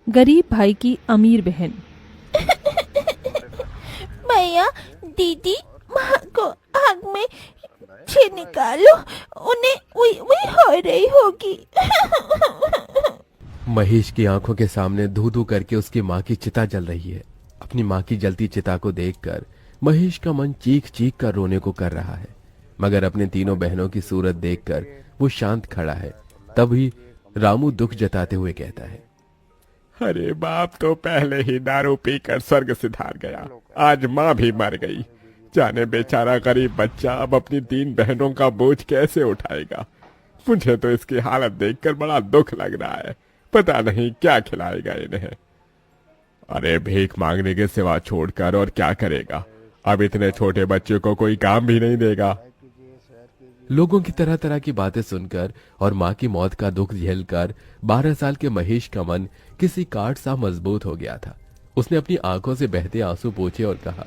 गरीब भाई की अमीर बहन। भैया दीदी माँ को आग में से निकालो, उन्हें वही वही हो रही होगी। महेश की आंखों के सामने धू धू करके उसकी माँ की चिता जल रही है। अपनी माँ की जलती चिता को देखकर महेश का मन चीख चीख कर रोने को कर रहा है, मगर अपने तीनों बहनों की सूरत देखकर वो शांत खड़ा है। तभी रामू दुख जताते हुए कहता है, अरे बाप तो पहले ही दारू पीकर स्वर्ग सिधार गया, आज माँ भी मर गई। जाने बेचारा गरीब बच्चा अब अपनी 3 बहनों का बोझ कैसे उठाएगा। मुझे तो इसकी हालत देखकर बड़ा दुख लग रहा है, पता नहीं क्या खिलाएगा इन्हें। अरे भीख मांगने के सिवा छोड़कर और क्या करेगा, अब इतने छोटे बच्चे को कोई काम भी नहीं देगा। लोगों की तरह तरह की बातें सुनकर और माँ की मौत का दुख झेलकर 12 साल के महेश का मन किसी काठ सा मजबूत हो गया था। उसने अपनी आंखों से बहते आंसू पोंछे और कहा,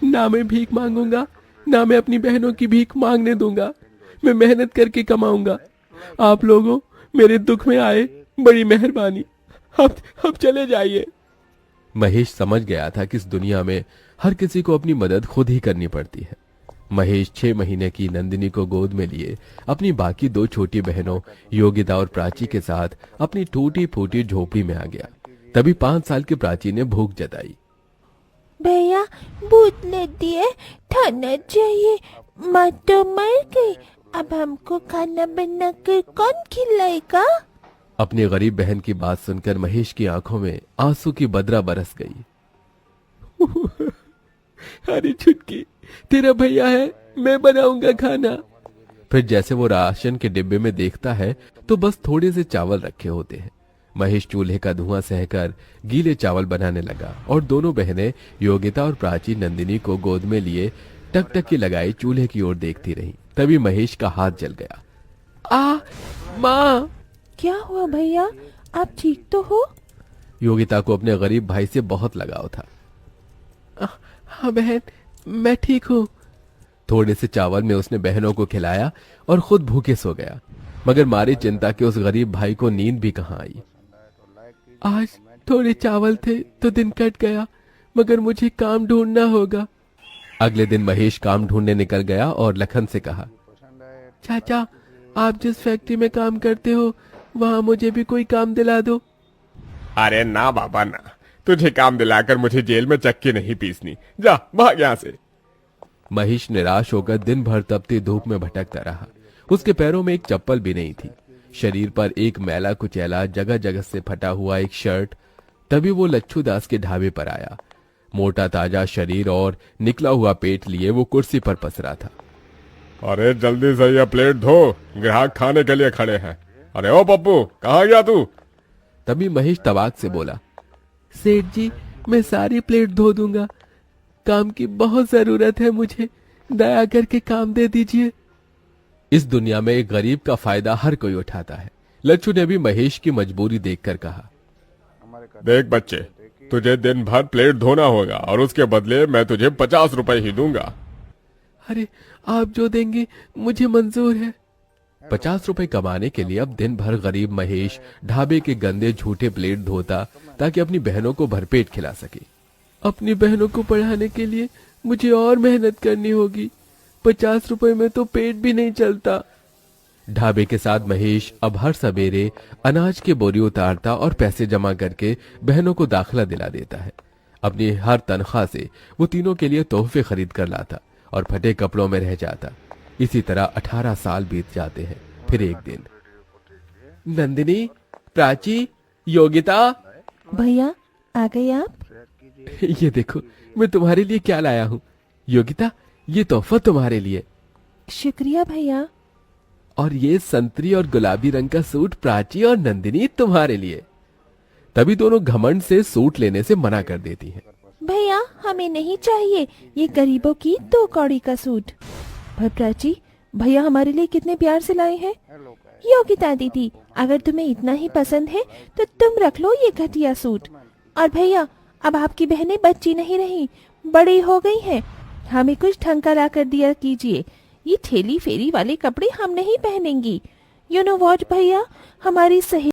ना मैं भीख मांगूंगा, ना मैं अपनी बहनों की भीख मांगने दूंगा। मैं मेहनत करके कमाऊंगा। आप लोगों मेरे दुख में आए, बड़ी मेहरबानी। अब चले जाइए। महेश समझ गया था कि इस दुनिया में हर किसी को अपनी मदद खुद ही करनी पड़ती है। महेश 6 महीने की नंदिनी को गोद में लिए अपनी बाकी 2 छोटी बहनों योगिता और प्राची के साथ अपनी टूटी फूटी झोपड़ी में आ गया। तभी 5 साल की प्राची ने भूख जताई। भैया भूत लेती है, खाना चाहिए, माँ तो मर गई, अब हमको खाना बना कर कौन खिलाएगा। अपनी गरीब बहन की बात सुनकर महेश की आंखों में आंसू की बदरा बरस गई। अरे छुटकी, तेरा भैया है, मैं बनाऊंगा खाना। फिर जैसे वो राशन के डिब्बे में देखता है तो बस थोड़े से चावल रखे होते हैं। महेश चूल्हे का धुआं सहकर गीले चावल बनाने लगा और दोनों बहनें योगिता और प्राची नंदिनी को गोद में लिए टकटकी लगाई चूल्हे की ओर देखती रहीं। तभी महेश का हाथ जल गया। माँ! क्या हुआ भैया, आप ठीक तो हो? योगिता को अपने गरीब भाई से बहुत लगाव था। हाँ बहन, मैं ठीक हूँ। थोड़े से चावल में उसने बहनों को खिलाया और खुद भूखे सो गया, मगर मारी चिंता के उस गरीब भाई को नींद भी कहाँ आई। आज थोड़े चावल थे तो दिन कट गया, मगर मुझे काम ढूंढना होगा। अगले दिन महेश काम ढूंढने निकल गया और लखन से कहा, चाचा, आप जिस फैक्ट्री में काम करते हो वहां मुझे भी कोई काम दिला दो। अरे ना बाबा ना, तुझे काम दिलाकर मुझे जेल में चक्की नहीं पीसनी, जा भाग यहाँ से। महेश निराश होकर दिन भर तपती धूप में भटकता रहा। उसके पैरों में एक चप्पल भी नहीं थी, शरीर पर एक मैला कुचैला जगह जगह से फटा हुआ एक शर्ट। तभी वो लच्छू दास के ढाबे पर आया। मोटा ताजा शरीर और निकला हुआ पेट लिए वो कुर्सी पर पसरा था। अरे जल्दी से ये प्लेट धो, ग्राहक खाने के लिए खड़े हैं। अरे ओ पप्पू, कहाँ गया तू? तभी महेश तवाक से बोला, सेठ जी, मैं सारी प्लेट धो दूंगा, काम की बहुत जरूरत है मुझे, दया करके काम दे दीजिए। इस दुनिया में एक गरीब का फायदा हर कोई उठाता है। लच्छू ने भी महेश की मजबूरी देखकर कहा, देख बच्चे, तुझे दिन भर प्लेट धोना होगा और उसके बदले मैं तुझे 50 रुपए ही दूंगा। अरे आप जो देंगे मुझे मंजूर है। 50 रुपए कमाने के लिए अब दिन भर गरीब महेश ढाबे के गंदे झूठे प्लेट धोता ताकि अपनी बहनों को भरपेट खिला सके। अपनी बहनों को पढ़ाने के लिए मुझे और मेहनत करनी होगी, 50 रुपए में तो पेट भी नहीं चलता। ढाबे के साथ महेश अब हर सवेरे अनाज की बोरी उतारता और पैसे जमा करके बहनों को दाखिला दिला देता है। अपनी हर तनख्वाह से वो तीनों के लिए तोहफे खरीद कर लाता और फटे कपड़ों में रह जाता। इसी तरह 18 साल बीत जाते हैं। फिर एक दिन, नंदिनी, प्राची, योगिता। भैया आ गए आप? ये देखो मैं तुम्हारे लिए क्या लाया हूँ। योगिता, ये तोहफा तुम्हारे लिए। शुक्रिया भैया। और ये संतरी और गुलाबी रंग का सूट प्राची और नंदिनी तुम्हारे लिए। तभी दोनों घमंड से सूट लेने से मना कर देती हैं। भैया हमें नहीं चाहिए ये गरीबों की 2 कौड़ी का सूट। पर प्राची, भैया हमारे लिए कितने प्यार से लाए हैं। योगिता दीदी, अगर तुम्हें इतना ही पसंद है तो तुम रख लो ये घटिया सूट। और भैया, अब आपकी बहनें बच्ची नहीं रही, बड़ी हो गई हैं, हमें कुछ ढंग का ला कर दिया कीजिए। ये ठेली फेरी वाले कपड़े हम नहीं पहनेंगी। यू नो व्हाट भैया, हमारी सही